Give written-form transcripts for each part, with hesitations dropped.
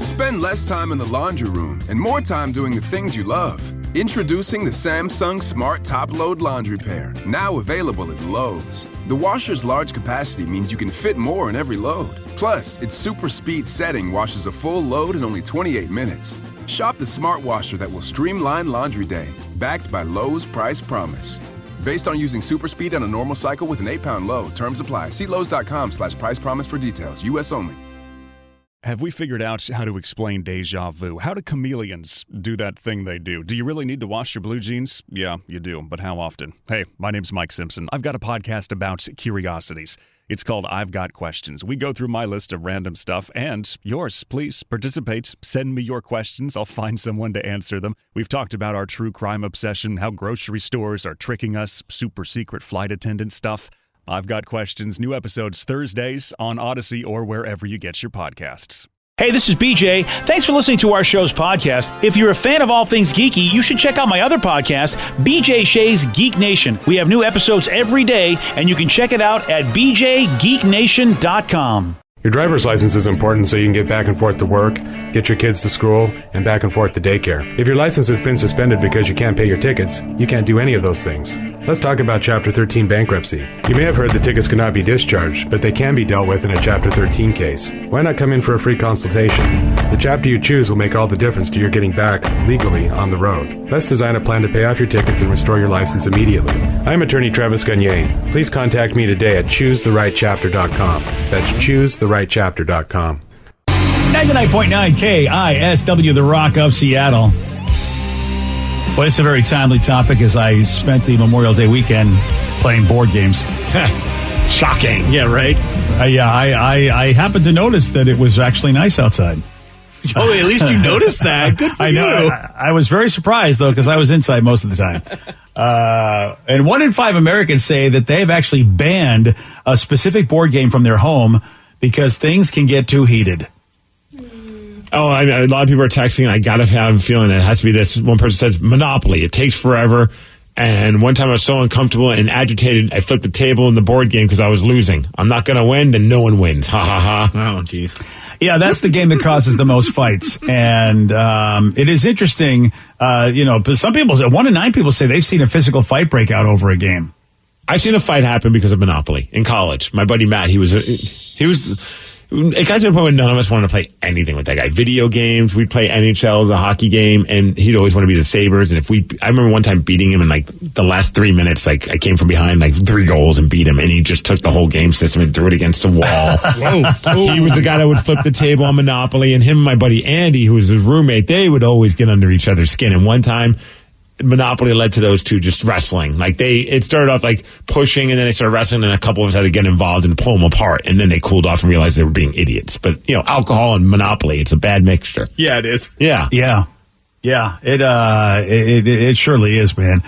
Spend less time in the laundry room and more time doing the things you love. Introducing the Samsung Smart Top Load Laundry Pair, now available at Lowe's. The washer's large capacity means you can fit more in every load. Plus, its super speed setting washes a full load in only 28 minutes. Shop the smart washer that will streamline laundry day, backed by Lowe's Price Promise. Based on using super speed on a normal cycle with an 8-pound load. Terms apply. See Lowe's.com/price promise for details. U.S. only. Have we figured out how to explain deja vu? How do chameleons do that thing they do? Do you really need to wash your blue jeans? Yeah, you do, but how often? Hey, my name's Mike Simpson. I've got a podcast about curiosities. It's called I've Got Questions. We go through my list of random stuff and yours. Please participate. Send me your questions. I'll find someone to answer them. We've talked about our true crime obsession, how grocery stores are tricking us, super secret flight attendant stuff. I've Got Questions. New episodes Thursdays on Odyssey or wherever you get your podcasts. Hey, this is BJ. Thanks for listening to our show's podcast. If you're a fan of all things geeky, you should check out my other podcast, BJ Shea's Geek Nation. We have new episodes every day, and you can check it out at bjgeeknation.com. Your driver's license is important so you can get back and forth to work, get your kids to school, and back and forth to daycare. If your license has been suspended because you can't pay your tickets, you can't do any of those things. Let's talk about Chapter 13 bankruptcy. You may have heard that tickets cannot be discharged, but they can be dealt with in a Chapter 13 case. Why not come in for a free consultation? The chapter you choose will make all the difference to your getting back legally on the road. Let's design a plan to pay off your tickets and restore your license immediately. I'm attorney Travis Gagne. Please contact me today at choosetherightchapter.com. That's choosetherightchapter.com. 99.9 KISW, the Rock of Seattle. Well, it's a very timely topic as I spent the Memorial Day weekend playing board games. Shocking. Yeah, right? I happened to notice that it was actually nice outside. Oh, at least you noticed that. Good for you. I was very surprised, though, because I was inside most of the time. And 1 in 5 Americans say that they've actually banned a specific board game from their home because things can get too heated. Oh, a lot of people are texting, and I got to have a feeling it has to be this. One person says, Monopoly. It takes forever. And one time I was so uncomfortable and agitated, I flipped the table in the board game because I was losing. I'm not going to win, then no one wins. Ha, ha, ha. Oh, jeez. Yeah, that's the game that causes the most fights. And it is interesting, but some people, 1 in 9 people say they've seen a physical fight break out over a game. I've seen a fight happen because of Monopoly in college. My buddy Matt, it got to the point where none of us wanted to play anything with that guy. Video games, we'd play NHL, the hockey game, and he'd always want to be the Sabres. And I remember one time beating him in like the last 3 minutes, like I came from behind like 3 goals and beat him, and he just took the whole game system and threw it against the wall. Whoa. He was the guy that would flip the table on Monopoly, and him and my buddy Andy, who was his roommate, they would always get under each other's skin. And one time, Monopoly led to those two just wrestling. Like it started off like pushing, and then they started wrestling, and a couple of us had to get involved and pull them apart, and then they cooled off and realized they were being idiots. But alcohol and Monopoly, it's a bad mixture. Yeah, it is. Yeah. It surely is, man.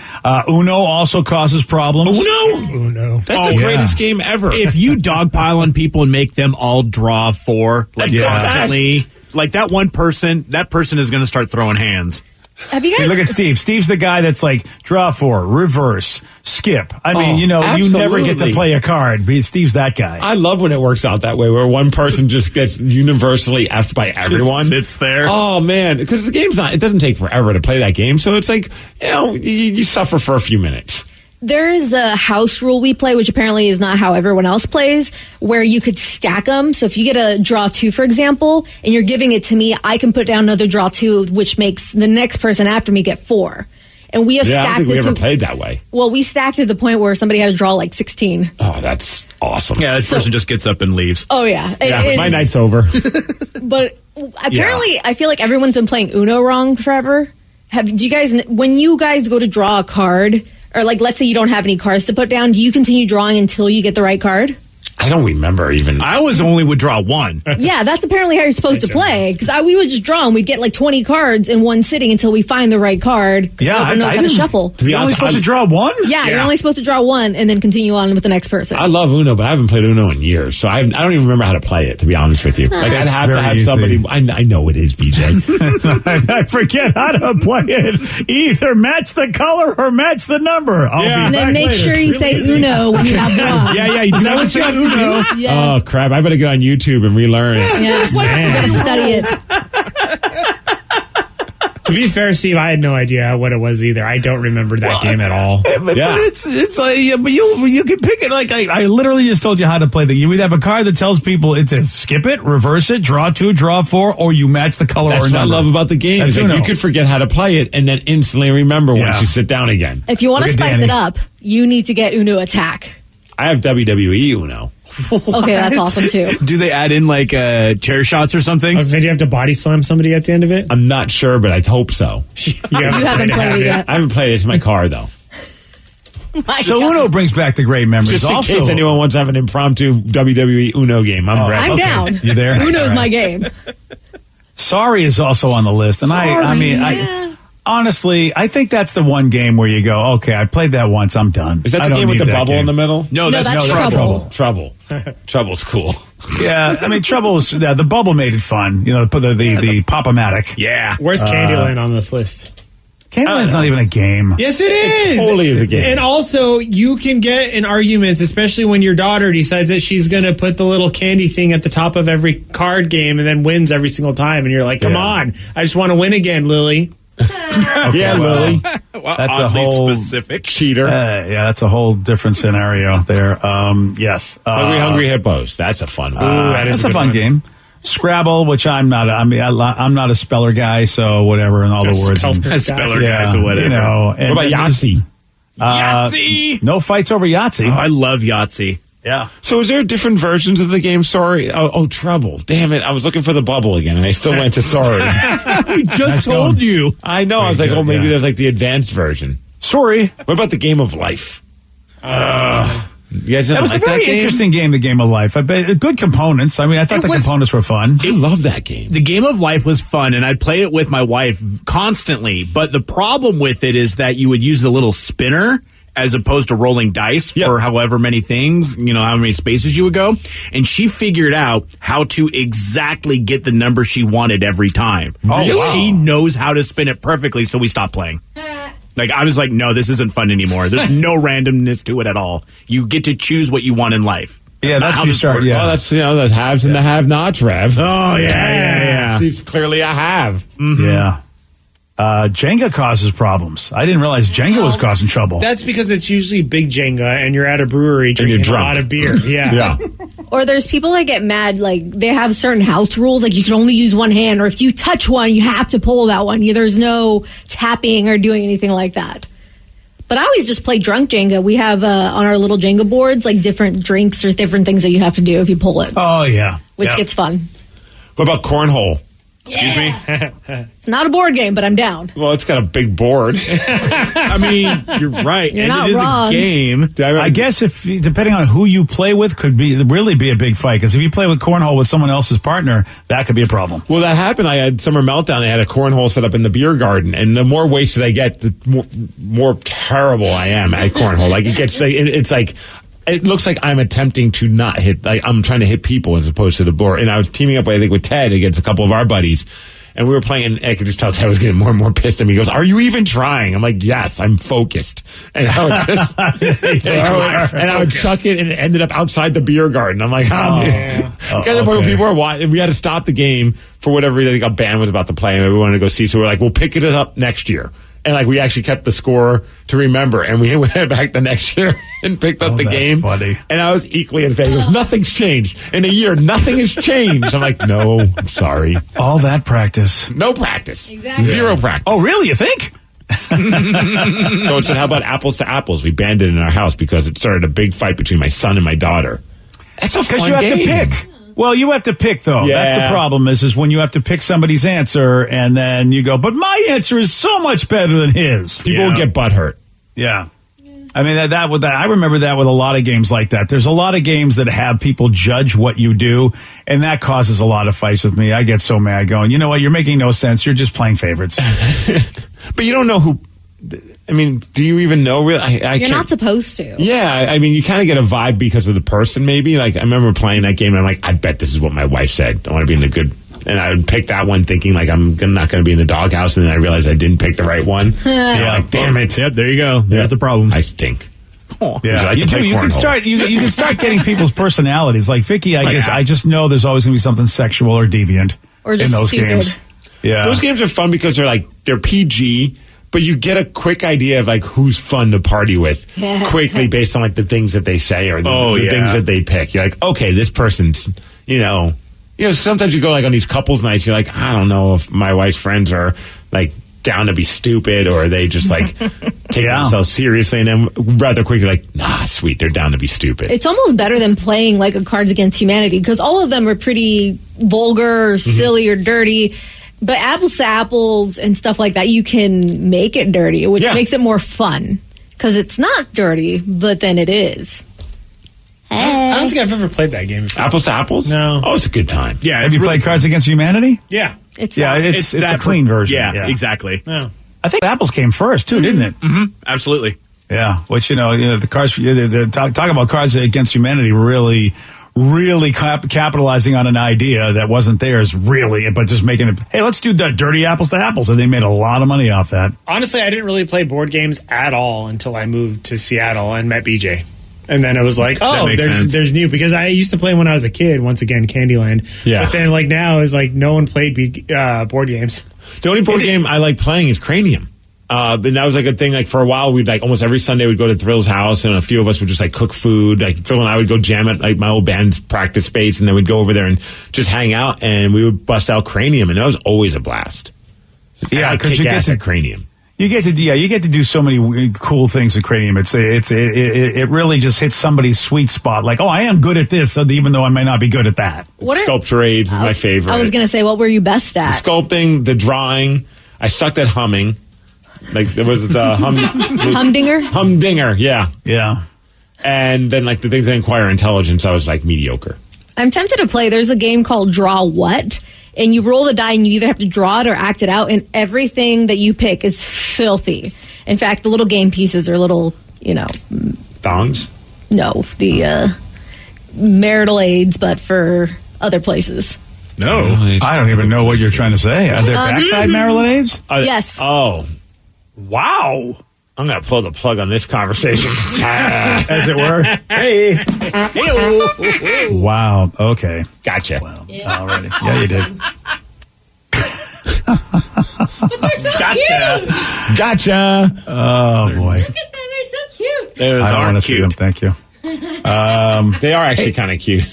Uno also causes problems. Uno. That's the greatest game ever. If you dogpile on people and make them all draw 4 constantly, like that person is going to start throwing hands. Have you guys? See, look at Steve. Steve's the guy that's like draw 4, reverse, skip. I mean, you never get to play a card. Steve's that guy. I love when it works out that way, where one person just gets universally effed by everyone. Just sits there. Oh man, because the game's it doesn't take forever to play that game, so it's like you suffer for a few minutes. There is a house rule we play, which apparently is not how everyone else plays, where you could stack them. So if you get a draw 2, for example, and you're giving it to me, I can put down another draw 2, which makes the next person after me get 4. And we have stacked it. I don't think we ever played that way. Well, we stacked it to the point where somebody had to draw like 16. Oh, that's awesome. Yeah, this person just gets up and leaves. Oh, yeah. My night's over. But apparently, I feel like everyone's been playing Uno wrong forever. When you guys go to draw a card, or like, let's say you don't have any cards to put down, do you continue drawing until you get the right card? I don't remember even. I always only would draw 1. Yeah, that's apparently how you're supposed to play. Because we would just draw and we'd get like 20 cards in one sitting until we find the right card. Yeah, I know how to shuffle. You're only supposed to draw 1? Yeah, you're only supposed to draw 1 and then continue on with the next person. I love Uno, but I haven't played Uno in years, so I don't even remember how to play it, to be honest with you. Like, I'd have to have somebody. I know it is, BJ. I forget how to play it. Either match the color or match the number. And then make sure you say Uno when you have draw. Yeah, you do have to say Uno. Yeah. Oh, crap. I better get on YouTube and relearn it. Yeah, you gotta study it. To be fair, Steve, I had no idea what it was either. I don't remember that game at all. But it's like, but you can pick it. Like I literally just told you how to play the. You either have a card that tells people it says skip it, reverse it, draw 2, draw 4, or you match the color That's or what number. I love about the game. Is like you could forget how to play it and then instantly remember once you sit down again. If you want to Look at spice Danny. it up, you need to get Uno Attack. I have WWE Uno. Okay, that's awesome too. Do they add in like chair shots or something? Did you have to body slam somebody at the end of it? I'm not sure, but I hope so. You haven't played it yet. I haven't played it. It's my car, though. So Uno brings back the great memories. Just in also, case anyone wants to have an impromptu WWE Uno game, I'm ready. I'm down. You there? Uno's my game. Sorry is also on the list, and honestly, I think that's the one game where you go, okay, I played that once, I'm done. Is that I the don't game with need the that bubble game. in the middle? No, that's Trouble. Trouble. Trouble's cool. Yeah, I mean, Trouble's the bubble made it fun. You know, the Pop-O-Matic. Yeah. Where's Candyland on this list? Candyland's not even a game. Yes, it is. Totally is a game. And also, you can get in arguments, especially when your daughter decides that she's going to put the little candy thing at the top of every card game and then wins every single time. And you're like, come on, I just want to win again, Lily. Yeah, well, Lily. That's a Oddly whole specific. Cheater. yeah, that's a whole different scenario there. Yes, Hungry Hippos. That's a fun one. that is that's a good fun one. game. Scrabble, which I'm not. I'm not a speller guy, so whatever, and all the words. Speller And, Speller yeah, guys or whatever. You know, and, what about Yahtzee? Yahtzee. No fights over Yahtzee. Oh, I love Yahtzee. Yeah. So is there different versions of the game? Sorry. Oh, Trouble. Damn it. I was looking for the bubble again, and I still went to Sorry. We just Nice told going. you. I know. I was like, good, maybe yeah. there's like the advanced version. Sorry. What about the Game of Life? You guys didn't That was like a very that game? interesting game, the Game of Life. I bet good components. I mean, I thought It the was- components were fun. I love that game. The Game of Life was fun, and I'd play it with my wife constantly. But the problem with it is that you would use the little spinner as opposed to rolling dice Yep. for however many things, you know, how many spaces you would go. And she figured out how to exactly get the number she wanted every time. Oh, wow. She knows how to spin it perfectly, so we stopped playing. Like, I was like, no, this isn't fun anymore. There's no randomness to it at all. You get to choose what you want in life. Yeah, not that's how when you this start. works. Yeah. Well, that's, the haves and the have-nots, Rev. Oh, yeah. She's clearly a have. Yeah. Jenga causes problems. I didn't realize Jenga was causing trouble. That's because it's usually big Jenga and you're at a brewery you're drinking a drunk. lot of beer. Yeah. Yeah. Or there's people that get mad, like they have certain house rules, like you can only use one hand, or if you touch one, you have to pull that one. There's no tapping or doing anything like that. But I always just play drunk Jenga. We have on our little Jenga boards like different drinks or different things that you have to do if you pull it, Oh, yeah. which Yeah. gets fun. What about Cornhole? Excuse me? It's not a board game, but I'm down. Well, it's got a big board. I mean, you're right. You're and not it is wrong. a game. I guess if depending on who you play with, could really be a big fight. Because if you play with cornhole with someone else's partner, that could be a problem. Well, that happened. I had Summer Meltdown. They had a cornhole set up in the beer garden, and the more wasted I get, the more terrible I am at cornhole. Like it gets, it's like. It looks like I'm attempting to not hit, like I'm trying to hit people as opposed to the board. And I was teaming up, I think, with Ted against a couple of our buddies. And we were playing, and I could just tell Ted was getting more and more pissed at me. He goes, "Are you even trying?" I'm like, "Yes, I'm focused." And I would just, I would chuck it, and it ended up outside the beer garden. I'm like, man. Got to the point where people are watching, we had to stop the game for whatever reason. I think a band was about to play, and we wanted to go see. So we're like, we'll pick it up next year. And like we actually kept the score to remember, and we went back the next year and picked up the that's game. funny. And I was equally as bad. He goes, "Nothing's changed in a year. Nothing has changed." I'm like, "No, I'm sorry. All that practice. No practice. Exactly. Zero practice." Oh, really? You think? So it said, "How about apples to apples?" We banned it in our house because it started a big fight between my son and my daughter. That's a Because fun you have game. to pick. Well, you have to pick, though. Yeah. That's the problem is when you have to pick somebody's answer, and then you go, but my answer is so much better than his. People would get butthurt. Yeah. I mean, I remember that with a lot of games like that. There's a lot of games that have people judge what you do, and that causes a lot of fights with me. I get so mad going, you know what, you're making no sense. You're just playing favorites. But you don't know who. I mean, do you even know? Really, I You're can't. not supposed to. Yeah, I mean, you kind of get a vibe because of the person, maybe. Like, I remember playing that game, and I'm like, I bet this is what my wife said. I want to be in the good. And I would pick that one thinking, like, I'm not going to be in the doghouse, and then I realized I didn't pick the right one. Yeah. Like, damn it. Yep, there you go. There's the problem. I stink. Would you Yeah, like to you play do. You can cornhole? start. You can start getting people's personalities. Like Vicky, I guess yeah. I just know there's always going to be something sexual or deviant Or just in those stupid. games. Yeah, Those games are fun because they're like they're PG, but you get a quick idea of like who's fun to party with quickly based on like the things that they say or the things that they pick. You're like, okay, this person's, sometimes you go like on these couples nights, you're like, I don't know if my wife's friends are like down to be stupid or they just like take themselves seriously, and then rather quickly like, nah, sweet, they're down to be stupid. It's almost better than playing like a Cards Against Humanity because all of them are pretty vulgar or silly or dirty. But apples to apples and stuff like that, you can make it dirty, which makes it more fun because it's not dirty, but then it is. I don't think I've ever played that game before. Apples to apples? No. Oh, it's a good time. Yeah, have you played Cards Against Humanity? Yeah. It's a clean version. Yeah, exactly. Yeah. I think apples came first too, didn't it? Mm-hmm. Absolutely. Yeah, which the cards. Talk about Cards Against Humanity really capitalizing on an idea that wasn't theirs, really, but just making it. Hey, let's do the dirty apples to apples, and they made a lot of money off that. Honestly, I didn't really play board games at all until I moved to Seattle and met BJ. And then it was like, there's new, because I used to play when I was a kid. Once again, Candyland. Yeah. But then like now is like no one played board games. The only board game I like playing is Cranium. And that was like a thing. Like for a while, we'd like almost every Sunday we'd go to Thrill's house, and a few of us would just like cook food. Like Phil and I would go jam at like my old band's practice space, and then we'd go over there and just hang out, and we would bust out Cranium, and that was always a blast. Yeah, because you get to Cranium. You get to do so many cool things with Cranium. It really just hits somebody's sweet spot. Like, oh, I am good at this, even though I may not be good at that. Sculpturades is my favorite. I was going to say, what were you best at? The sculpting, the drawing. I sucked at humming. Like there was the Humdinger? Humdinger, yeah. Yeah. And then like the things that inquire intelligence, I was like mediocre. I'm tempted to play. There's a game called Draw What? And you roll the die and you either have to draw it or act it out, and everything that you pick is filthy. In fact, the little game pieces are little, Thongs? No, the marital aids, but for other places. No. I don't even know what you're trying to say. Are there backside marital aids? Yes. Oh. Wow. I'm going to pull the plug on this conversation. As it were. Hey. Hey-o. Wow. Okay. Gotcha. Wow. Yeah. Already. Yeah, you did. Gotcha. Oh, boy. Look at them. They're so cute. I don't want to see them. Thank you. They are actually kind of cute.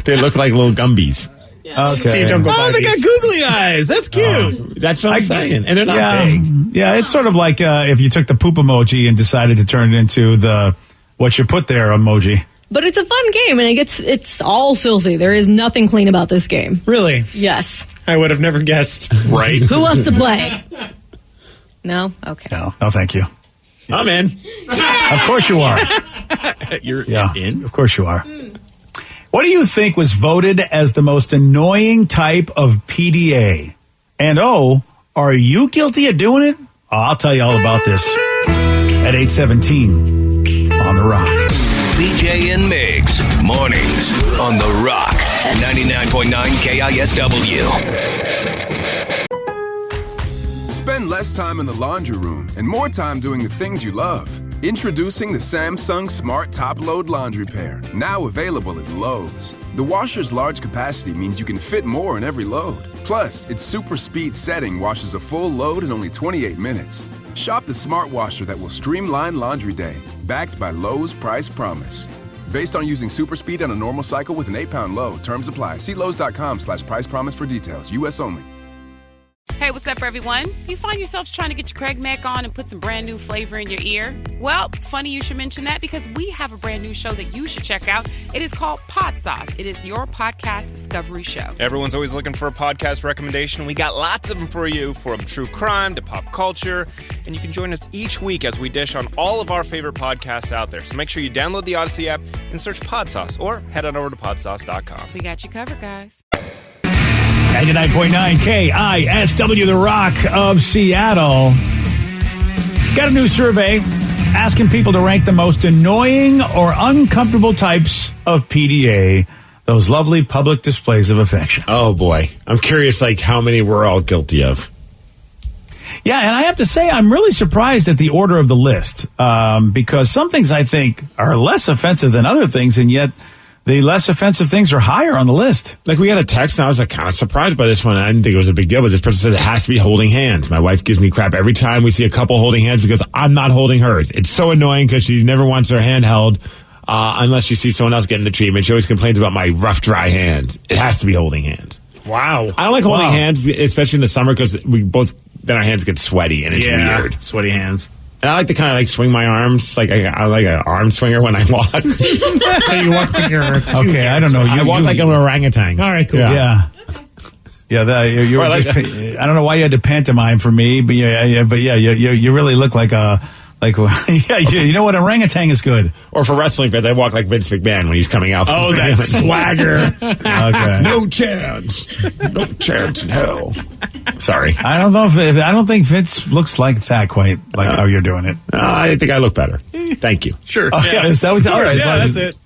They look like little Gumbies. Okay. Steve, don't go by they got these. googly eyes. That's cute. That's what I'm saying. And they're not big. Yeah, it's sort of like if you took the poop emoji and decided to turn it into the what you put there emoji. But it's a fun game, and it's all filthy. There is nothing clean about this game. Really? Yes. I would have never guessed. Right. Who wants to play? No? Okay. No, thank you. I'm in. Of course you are. You're in? Of course you are. What do you think was voted as the most annoying type of PDA? And are you guilty of doing it? I'll tell you all about this at 8:17 on The Rock. BJ and Migs, mornings on The Rock, 99.9 KISW. Spend less time in the laundry room and more time doing the things you love. Introducing the Samsung Smart Top Load Laundry Pair, now available at Lowe's. The washer's large capacity means you can fit more in every load. Plus, its super speed setting washes a full load in only 28 minutes. Shop the smart washer that will streamline laundry day, backed by Lowe's Price Promise. Based on using super speed on a normal cycle with an 8-pound load, terms apply. See Lowe's.com/price promise for details. U.S. only. Hey, what's up, everyone? You find yourselves trying to get your Craig Mack on and put some brand new flavor in your ear? Well, funny you should mention that because we have a brand new show that you should check out. It is called Pod Sauce. It is your podcast discovery show. Everyone's always looking for a podcast recommendation. We got lots of them for you, from true crime to pop culture. And you can join us each week as we dish on all of our favorite podcasts out there. So make sure you download the Odyssey app and search Pod Sauce, or head on over to podsauce.com. We got you covered, guys. 99.9 KISW, The Rock of Seattle. Got a new survey asking people to rank the most annoying or uncomfortable types of PDA, those lovely public displays of affection. Oh, boy. I'm curious, how many we're all guilty of. Yeah, and I have to say, I'm really surprised at the order of the list, because some things I think are less offensive than other things, and yet the less offensive things are higher on the list. Like, we got a text, and I was like kind of surprised by this one. I didn't think it was a big deal, but this person says it has to be holding hands. My wife gives me crap every time we see a couple holding hands because I'm not holding hers. It's so annoying because she never wants her hand held unless she sees someone else getting the treatment. She always complains about my rough, dry hands. It has to be holding hands. Wow. I don't like holding hands, especially in the summer, because then our hands get sweaty, and it's weird. Sweaty hands. And I like to kind of like swing my arms, like I like an arm swinger when I walk. So you walk like you're okay, I don't know. I walk like an orangutan. All right, cool. Yeah. You were just, I don't know why you had to pantomime for me, but you really look like a. You know what? Orangutan is good. Or for wrestling fans, I walk like Vince McMahon when he's coming out. Oh, that swagger. Okay. No chance. No chance in hell. Sorry. I don't think Vince looks like that quite like how you're doing it. I think I look better. Thank you. Sure. Oh, yeah. Is that what, all right. Yeah, that's it.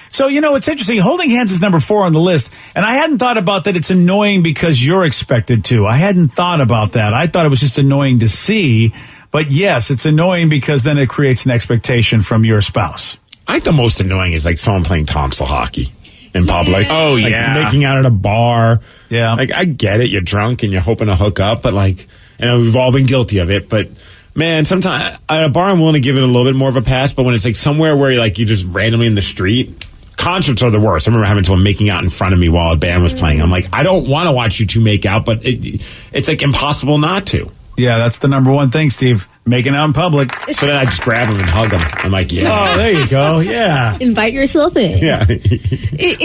So, it's interesting. Holding hands is number 4 on the list. And I hadn't thought about that it's annoying because you're expected to. I hadn't thought about that. I thought it was just annoying to see. But yes, it's annoying because then it creates an expectation from your spouse. I think the most annoying is like someone playing tonsil hockey in public. Oh, like yeah. making out at a bar. Yeah. Like, I get it. You're drunk and you're hoping to hook up, but like, and we've all been guilty of it. But man, sometimes at a bar, I'm willing to give it a little bit more of a pass. But when it's like somewhere where you're just randomly in the street, concerts are the worst. I remember having someone making out in front of me while a band was playing. I'm like, I don't want to watch you two make out, but it's like impossible not to. Yeah, that's the number one thing, Steve. Making out in public. So then I just grab them and hug them. I'm like, yeah. Oh, there you go. Yeah. Invite yourself in. Yeah.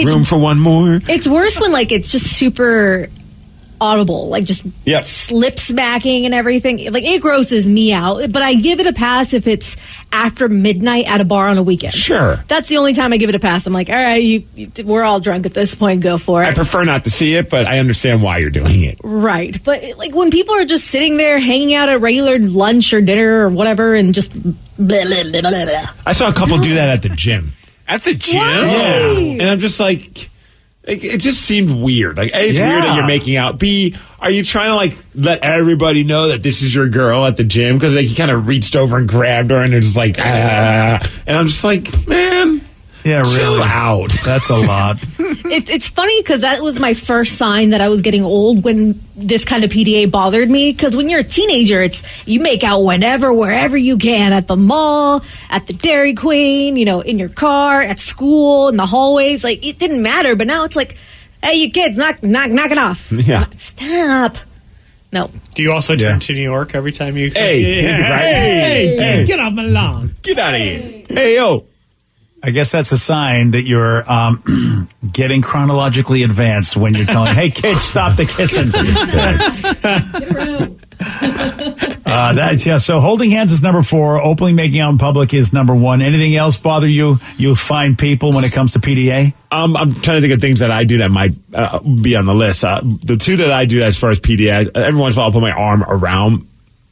Room for one more. It's worse when it's just super audible, just slip smacking and everything. It grosses me out, but I give it a pass if it's after midnight at a bar on a weekend. Sure. That's the only time I give it a pass. I'm like, all right, we're all drunk at this point, go for it. I prefer not to see it, but I understand why you're doing it. Right. But when people are just sitting there hanging out at regular lunch or dinner or whatever and just blah, blah, blah, blah, blah. I saw a couple do that at the gym. At the gym? Yeah. And I'm just like, it just seemed weird. It's weird that you're making out. B, are you trying to let everybody know that this is your girl at the gym? Because he kind of reached over and grabbed her and they're just like, ah. And I'm just like, man. Yeah, really. Chill out. That's a lot. It's funny because that was my first sign that I was getting old when this kind of PDA bothered me. Because when you're a teenager, you make out whenever, wherever you can, at the mall, at the Dairy Queen, in your car, at school, in the hallways. It didn't matter. But now it's like, hey, you kids, knock it off. Yeah. Stop. No. Do you also turn to New York every time you? Hey, get off my lawn. Get out of here. Hey, yo. I guess that's a sign that you're getting chronologically advanced when you're telling, hey, kids, stop the kissing. So holding hands is number 4. Openly making out in public is number 1. Anything else bother you? You find people when it comes to PDA? I'm trying to think of things that I do that might be on the list. The two that I do as far as PDA, every once in a while I'll put my arm around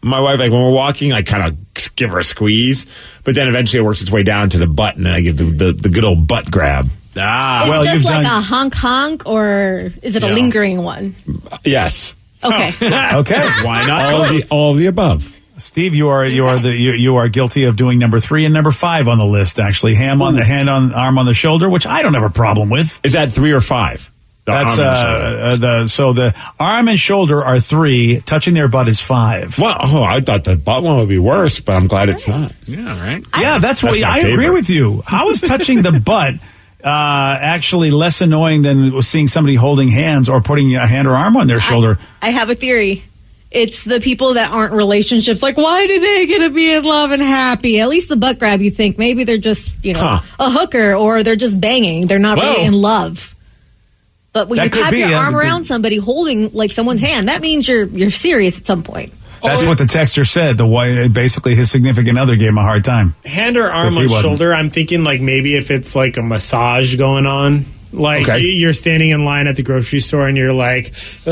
my wife. When we're walking, I kind of give her a squeeze, but then eventually it works its way down to the butt, and then I give the good old butt grab. Is it just a honk, or is it a lingering one? Yes. Okay. Okay. Why not? All of the above. Steve, you are guilty of doing number 3 and number 5 on the list. Actually, arm on the shoulder, which I don't have a problem with. Is that 3 or 5? That's the arm and shoulder are 3. Touching their butt is 5. Well, I thought the butt one would be worse, but I'm glad it's not. Yeah, right. Yeah, that's what I agree with you. How is touching the butt actually less annoying than seeing somebody holding hands or putting a hand or arm on their shoulder? I have a theory. It's the people that aren't in relationships. Why do they get to be in love and happy? At least the butt grab, you think maybe they're just a hooker, or they're just banging. They're not really in love. But when you have your arm around somebody holding someone's hand, that means you're serious at some point. That's what the texter said. Basically his significant other gave him a hard time. Hand or arm on shoulder, I'm thinking maybe if it's a massage going on. You're standing in line at the grocery store and you're like, you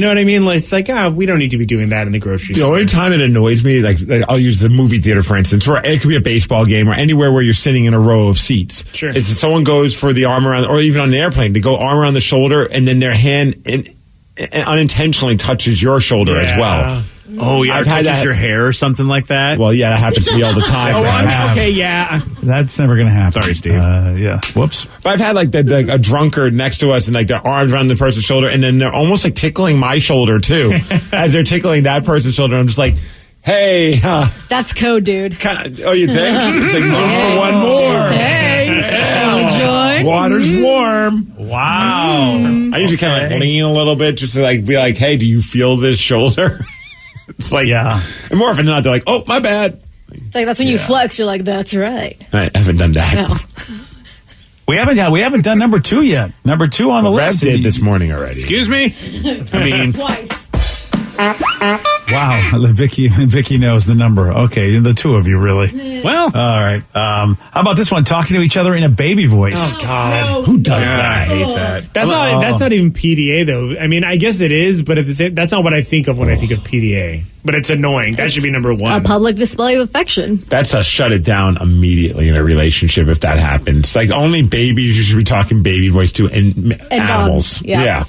know what I mean? It's we don't need to be doing that in the grocery store. The only time it annoys me, I'll use the movie theater, for instance, or it could be a baseball game or anywhere where you're sitting in a row of seats. Sure. Is that someone goes for the arm around, or even on an airplane, they go arm around the shoulder and then their hand unintentionally touches your shoulder as well. Oh, yeah, I've or had touches that- your hair or something like that. Well, yeah, that happens to me all the time. Oh, man. okay, yeah. That's never going to happen. Sorry, Steve. Yeah. Whoops. But I've had like a drunkard next to us and like their arms around the person's shoulder, and then they're almost like tickling my shoulder too, as they're tickling that person's shoulder. I'm just like, hey, That's code, dude. oh, you think? It's like, room for one more. Enjoy. Water's warm. Wow. I usually kind of like lean a little bit just to like be like, hey, do you feel this shoulder? It's like, Yeah. And more often than not, they're like, oh, my bad. It's like that's when you flex. You're like, that's right. I haven't done that. No. We haven't done number 2 yet. Number 2 on the Rev list. did this morning already. Excuse me? I mean, Twice. Wow. Vicky knows the number. Okay, the 2 of you, really. well, All right. How about this one? Talking to each other in a baby voice. Oh, God. Who does I that? hate that. That's not even PDA though. I mean, I guess it is, but that's not what I think of when I think of PDA. But it's annoying. That should be number A 1. public display of affection. That's a shut it down immediately in a relationship if that happens. Like only babies you should be talking baby voice to, and animals. dogs, yeah.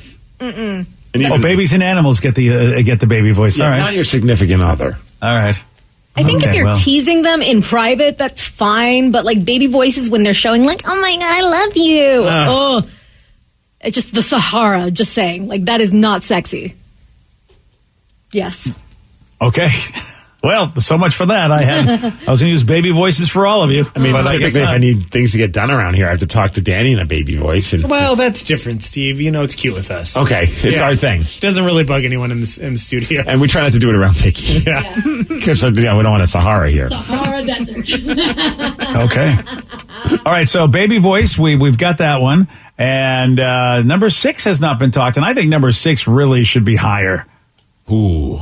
And Babies and animals get the baby voice. Yeah, All right. not your significant other. All right. I think if Okay, you're well. teasing them in private, that's fine. But like baby voices when they're showing, like, oh my God, I love you. Oh, it's just the Sahara. Just saying, like that is not sexy. Yes. Okay. Well, so much for that. I was going to use baby voices for all of you. I mean, but guess typically if not. I need things to get done around here, I have to talk to Danny in a baby voice. And Well, that's different, Steve. You know, it's cute with us. okay, it's Yeah. our thing. Doesn't really bug anyone in the studio. And we try not to do it around Vicky. Yeah. Because we don't want a Sahara here. Sahara Desert. Okay. All right. So baby voice, we've got that one. And number 6 has not been talked. And I think number 6 really should be higher. Ooh.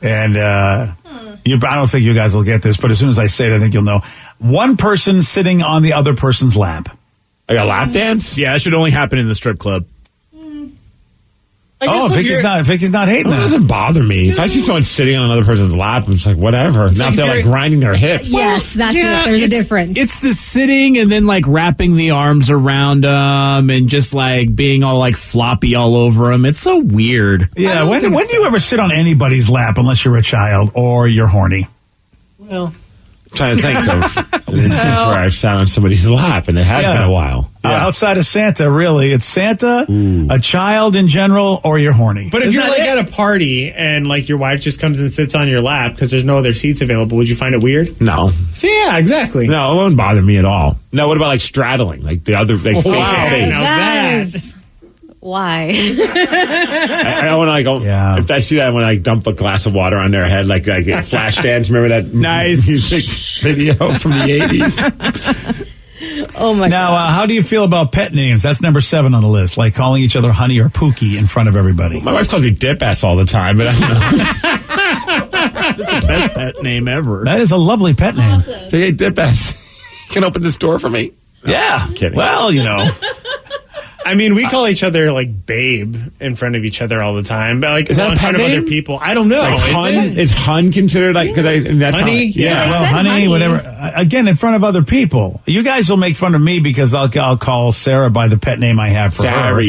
And I don't think you guys will get this, but as soon as I say it, I think you'll know. One person sitting on the other person's lap. Like a lap dance? yeah, it should only happen in the strip club. I guess Oh, if you're- Vicky's not hating That that. doesn't bother me. If I see someone sitting on another person's lap, I'm just like, whatever. Now like if they're if like you're- grinding their hips. Yes, that's it. There's a difference. It's the sitting and then like wrapping the arms around them and just like being all like floppy all over them. It's so weird. Yeah. When do you ever sit on anybody's lap unless you're a child or you're horny? Well, I'm trying to think of an instance where I've sat on somebody's lap, and it has Yeah. been a while. Outside of Santa, really. It's Santa, a child in general, or you're horny. but if Isn't you're that like it? at a party and like your wife just comes and sits on your lap because there's no other seats available, would you find it weird? No. So yeah, exactly. No, it wouldn't bother me at all. No, what about like straddling? Like the other, like face to face? Now that- Why? I want to like, Yeah. if I see that, I want to like dump a glass of water on their head, like a flash dance. Remember that Nice. music video from the 80s? Oh my Now, God. how do you feel about pet names? That's number 7 on the list, like calling each other honey or Pookie in front of everybody. My wife calls me dip ass all the time, but I don't know. Best pet name ever. That is a lovely pet name. Hey, dip ass, you can open this door for me? Yeah. kidding. Well, you know. I mean, we call each other like babe in front of each other all the time, but like Is that a in front pet of name? other people. I don't know. Like is hun? it? Is hun considered like? Cause that's Honey? How, yeah. I Well, said honey, honey. whatever. Again, in front of other people. You guys will make fun of me because I'll call Sarah by the pet name I have for her. Sorry.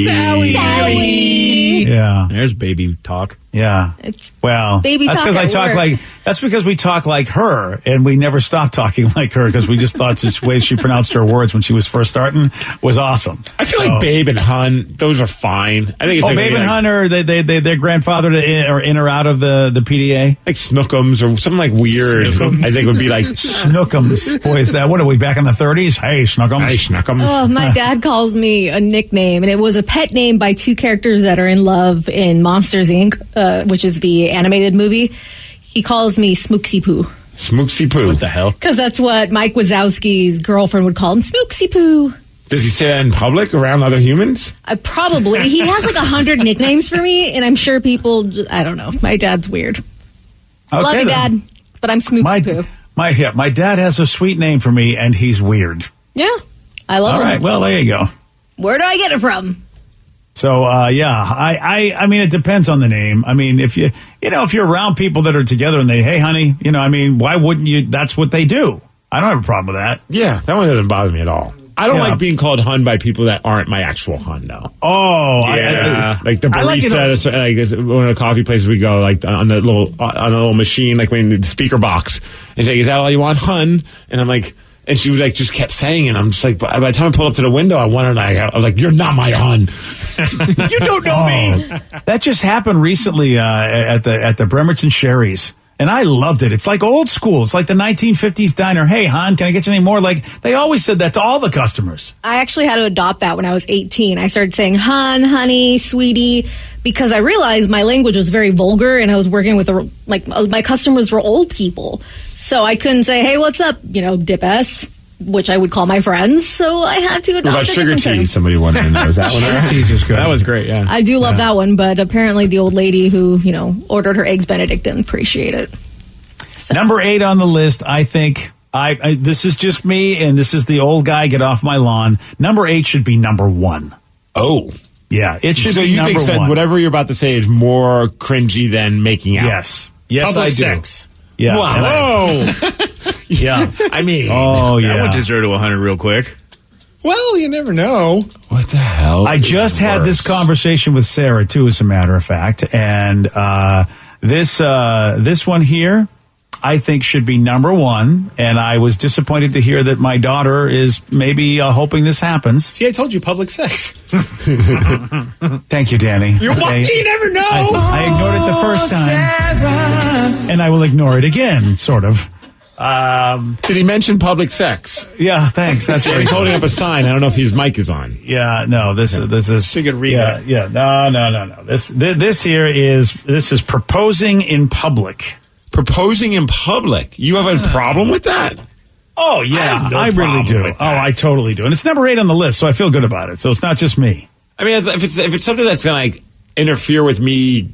Yeah. There's baby talk. Yeah. It's Well, baby that's talk because I at talk work. like that's because we talk like her, and we never stopped talking like her because we just thought the way she pronounced her words when she was first starting was awesome. I feel like babe and hun, those are fine. I think it's Oh, like, Babe and like, Hunter, their grandfather or in or out of the PDA. like snookums or something like weird. Snookums. I think would be like Snookums. Boy, is that, what are we, back in the 30s? Hey, Snookums. hey snookums. Oh, my dad calls me a nickname, and it was a pet name by 2 characters that are in love in Monsters, Inc., which is the animated movie. He calls me Smooksy Poo. Smooksy poo. What the hell? Because that's what Mike Wazowski's girlfriend would call him, Smooksy Poo. Does he say that in public around other humans? Probably. He has like 100 nicknames for me, and I'm sure people, I don't know. My dad's weird. Love you, then. Dad, but I'm Smooksy Poo. My dad has a sweet name for me, and he's weird. Yeah, I love All him. right, well, there you go. Where do I get it from? So, I mean, it depends on the name. I mean, if if you're around people that are together and they, hey, honey, I mean, why wouldn't you? That's what they do. I don't have a problem with that. Yeah, that one doesn't bother me at all. I don't Yeah. like being called hun by people that aren't my actual hun, though. Oh, Yeah. Like the barista, like one of the coffee places we go, like on a little machine, like when the speaker box, and she's like, "Is that all you want, hun?" And I'm like, and she like just kept saying it. I'm just like, by the time I pulled up to the window, I was like, "You're not my hun. You don't know me." That just happened recently at the Bremerton Sherry's. And I loved it. It's like old school. It's like the 1950s diner. Hey, hon, can I get you any more? Like, they always said that to all the customers. I actually had to adopt that when I was 18. I started saying hon, honey, sweetie, because I realized my language was very vulgar, and I was working with, my customers were old people. So I couldn't say, hey, what's up, dip ass, which I would call my friends. So I had to adopt. What about sugar tea? Somebody wanted to know. Is that one? Sugar tea's is good. That was great, yeah. I do love that one, but apparently the old lady who, ordered her eggs Benedict didn't appreciate it. So. Number 8 on the list, I think, this is just me, and this is the old guy, get off my lawn. Number 8 should be number 1. Oh. Yeah, it should so be you number think 1. Whatever you're about to say is more cringy than making out? Yes, Public I do. sex. Yeah. Wow. Yeah. I mean. Oh, yeah. That went to 0 to 100 real quick. Well, you never know. What the hell? I just had this conversation with Sarah, too, as a matter of fact. And this one here, I think, should be number 1. And I was disappointed to hear that my daughter is maybe hoping this happens. See, I told you public sex. Thank you, Danny. You never know. I ignored it the first time. And I will ignore it again, sort of. Did he mention public sex? Yeah, thanks. That's He's right. holding up a sign. I don't know if his mic is on. Yeah, no, this is. So you could read it. Yeah, no. This here is proposing in public. Proposing in public? You have a problem with that? Oh yeah, I really do. Oh, I totally do. And it's number 8 on the list, so I feel good about it. So it's not just me. I mean, if it's something that's gonna like interfere with me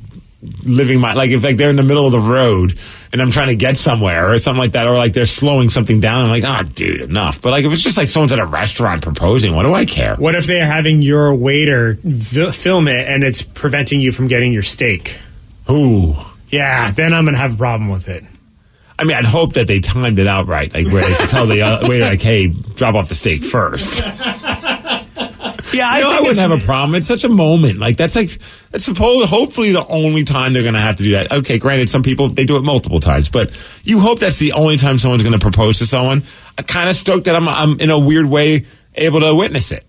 living my if they're in the middle of the road and I'm trying to get somewhere or something like that, or like they're slowing something down, I'm like, oh, dude, enough. But like if it's just like someone's at a restaurant proposing, what do I care? What if they're having your waiter film it and it's preventing you from getting your steak? Ooh. Yeah, then I'm gonna have a problem with it. I mean, I'd hope that they timed it out right, like where they could tell the waiter, like, hey, drop off the steak first. Yeah, I wouldn't have a problem. It's such a moment. Like that's hopefully the only time they're going to have to do that. Okay, granted, some people they do it multiple times, but you hope that's the only time someone's going to propose to someone. I'm kind of stoked that I'm in a weird way able to witness it.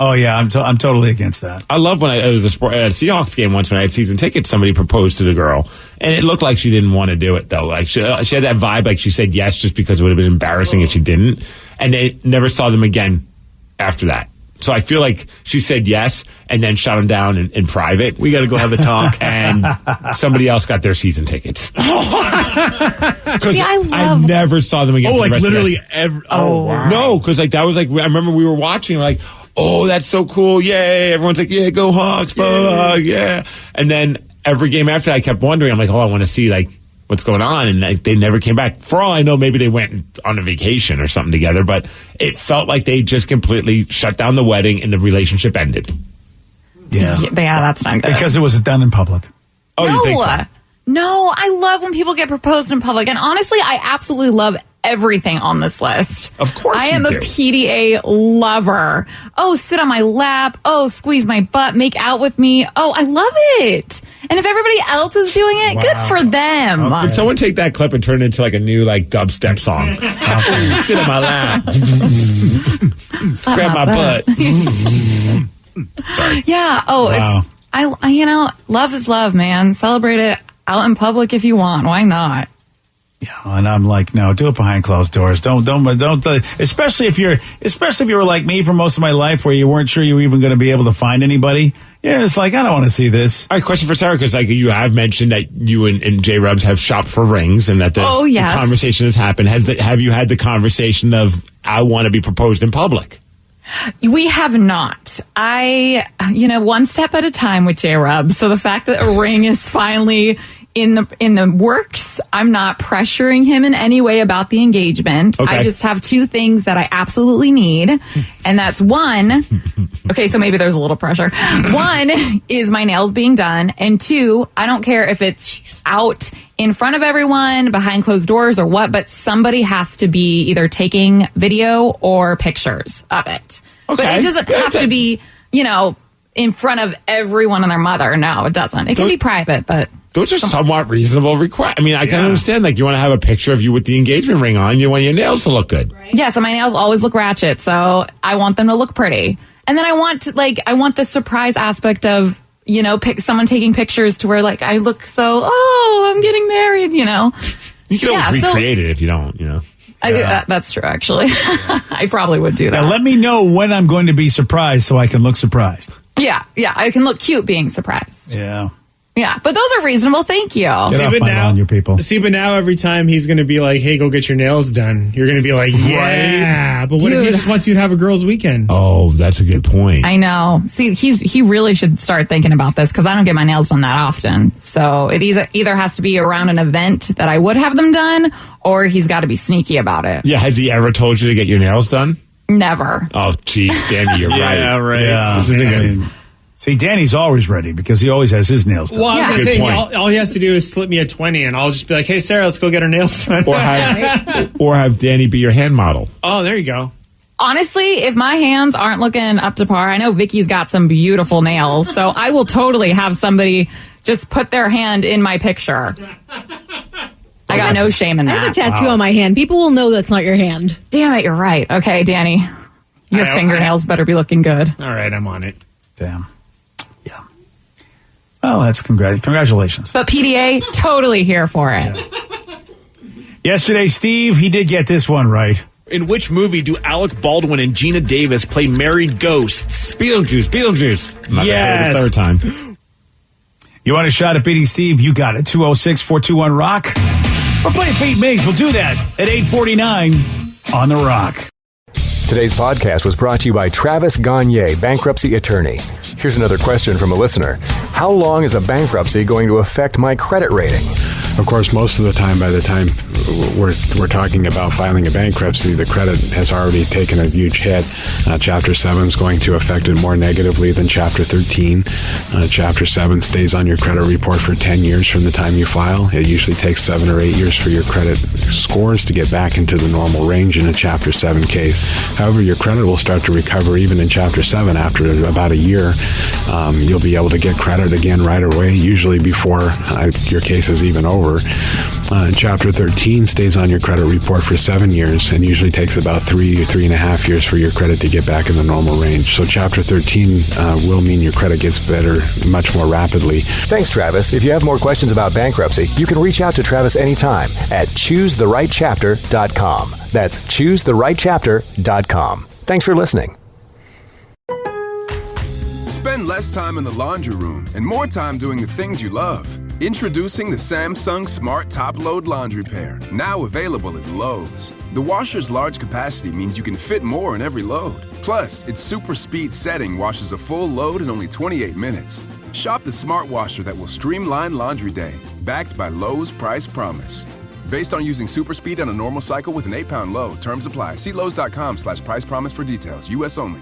Oh yeah, I'm totally against that. I love when I was at a Seahawks game once when I had season tickets. Somebody proposed to the girl, and it looked like she didn't want to do it though. Like she had that vibe, like she said yes just because it would have been embarrassing if she didn't, and they never saw them again after that. So I feel like she said yes and then shut him down in private. We got to go have a talk. And somebody else got their season tickets. Because I never saw them again. Oh, for the like rest of literally the every. Oh, wow. No, because like that was like I remember we were watching. We're like, oh, that's so cool! Yay! Everyone's like, yeah, go Hawks! Blah, yeah. And then every game after, I kept wondering. I'm like, oh, I want to see like what's going on, and they never came back. For all I know, maybe they went on a vacation or something together, but it felt like they just completely shut down the wedding and the relationship ended. Yeah, that's not good. Because it was done in public. Oh, no. You think so? No, I love when people get proposed in public, and honestly, I absolutely love everything on this list. Of course I am you a do. PDA lover. Oh, sit on my lap. Oh, squeeze my butt. Make out with me. Oh, I love it. And if everybody else is doing it, good for them. Could someone take that clip and turn it into like a new like dubstep song? Sit on my lap. Grab my butt. Sorry. Yeah. Oh, Wow. it's love is love, man. Celebrate it out in public if you want. Why not? Yeah, and I'm like, no, do it behind closed doors. Don't. Especially if you were like me for most of my life, where you weren't sure you were even going to be able to find anybody. Yeah, it's like I don't want to see this. All right, question for Sarah, because like you have mentioned that you and J Rubs have shopped for rings, and that the conversation has happened. Have you had the conversation of I want to be proposed in public? We have not. One step at a time with J-Rub. So the fact that a ring is finally in the works, I'm not pressuring him in any way about the engagement. Okay. I just have 2 things that I absolutely need. And that's one. Okay, so maybe there's a little pressure. 1 is my nails being done. And 2, I don't care if it's out in front of everyone, behind closed doors or what, but somebody has to be either taking video or pictures of it. Okay. But it doesn't have to be, in front of everyone and their mother. No, it doesn't. It can be private, but those are somewhat reasonable requests. I mean, I can understand, like, you want to have a picture of you with the engagement ring on. You want your nails to look good. Yeah, so my nails always look ratchet, so I want them to look pretty. And then I want the surprise aspect of, someone taking pictures to where, like, I look I'm getting married, You can always recreate it if you don't, That's true, actually. I probably would do that. Now, let me know when I'm going to be surprised so I can look surprised. Yeah, I can look cute being surprised. Yeah. Yeah, but those are reasonable. Thank you. Get off my lawn, you people. See, but now every time he's going to be like, hey, go get your nails done, you're going to be like, yeah. But what if he just wants you to have a girls' weekend? Oh, that's a good point. I know. See, he really should start thinking about this because I don't get my nails done that often. So it either has to be around an event that I would have them done, or he's got to be sneaky about it. Yeah, has he ever told you to get your nails done? Never. Oh, geez, Danny, you're right. Yeah, right. Yeah. This isn't good. See, Danny's always ready because he always has his nails done. Well, I was going to say, all he has to do is slip me a 20 and I'll just be like, hey, Sarah, let's go get our nails done. Or have Danny be your hand model. Oh, there you go. Honestly, if my hands aren't looking up to par, I know Vicky's got some beautiful nails, so I will totally have somebody just put their hand in my picture. I got no shame in that. I have a tattoo on my hand. People will know that's not your hand. Damn it, you're right. Okay, Danny, your fingernails better be looking good. All right, I'm on it. Damn. Yeah. Well, that's congratulations. But PDA, totally here for it. Yeah. Yesterday, Steve, he did get this one right. In which movie do Alec Baldwin and Gina Davis play married ghosts? Beetlejuice. Yes. The third time. You want a shot at beating Steve? You got it. 206-421-ROCK. We're playing Pete Miggs. We'll do that at 8:49 on The Rock. Today's podcast was brought to you by Travis Gagne, bankruptcy attorney. Here's another question from a listener. How long is a bankruptcy going to affect my credit rating? Of course, most of the time, by the time we're talking about filing a bankruptcy, the credit has already taken a huge hit. Chapter 7 is going to affect it more negatively than Chapter 13. Chapter 7 stays on your credit report for 10 years from the time you file. It usually takes 7 or 8 years for your credit scores to get back into the normal range in a Chapter 7 case. However, your credit will start to recover even in Chapter 7 after about a year. You'll be able to get credit again right away, usually before your case is even over. Chapter 13 stays on your credit report for 7 years and usually takes about 3.5 years for your credit to get back in the normal range. So Chapter 13 will mean your credit gets better much more rapidly. Thanks, Travis. If you have more questions about bankruptcy, you can reach out to Travis anytime at choosetherightchapter.com. That's choosetherightchapter.com. Thanks for listening. Spend less time in the laundry room and more time doing the things you love. Introducing the Samsung Smart Top Load Laundry Pair, now available at Lowe's. The washer's large capacity means you can fit more in every load. Plus, its super speed setting washes a full load in only 28 minutes. Shop the smart washer that will streamline laundry day, backed by Lowe's Price Promise. Based on using super speed on a normal cycle with an 8-pound load, terms apply. See Lowe's.com/price promise for details. U.S. only.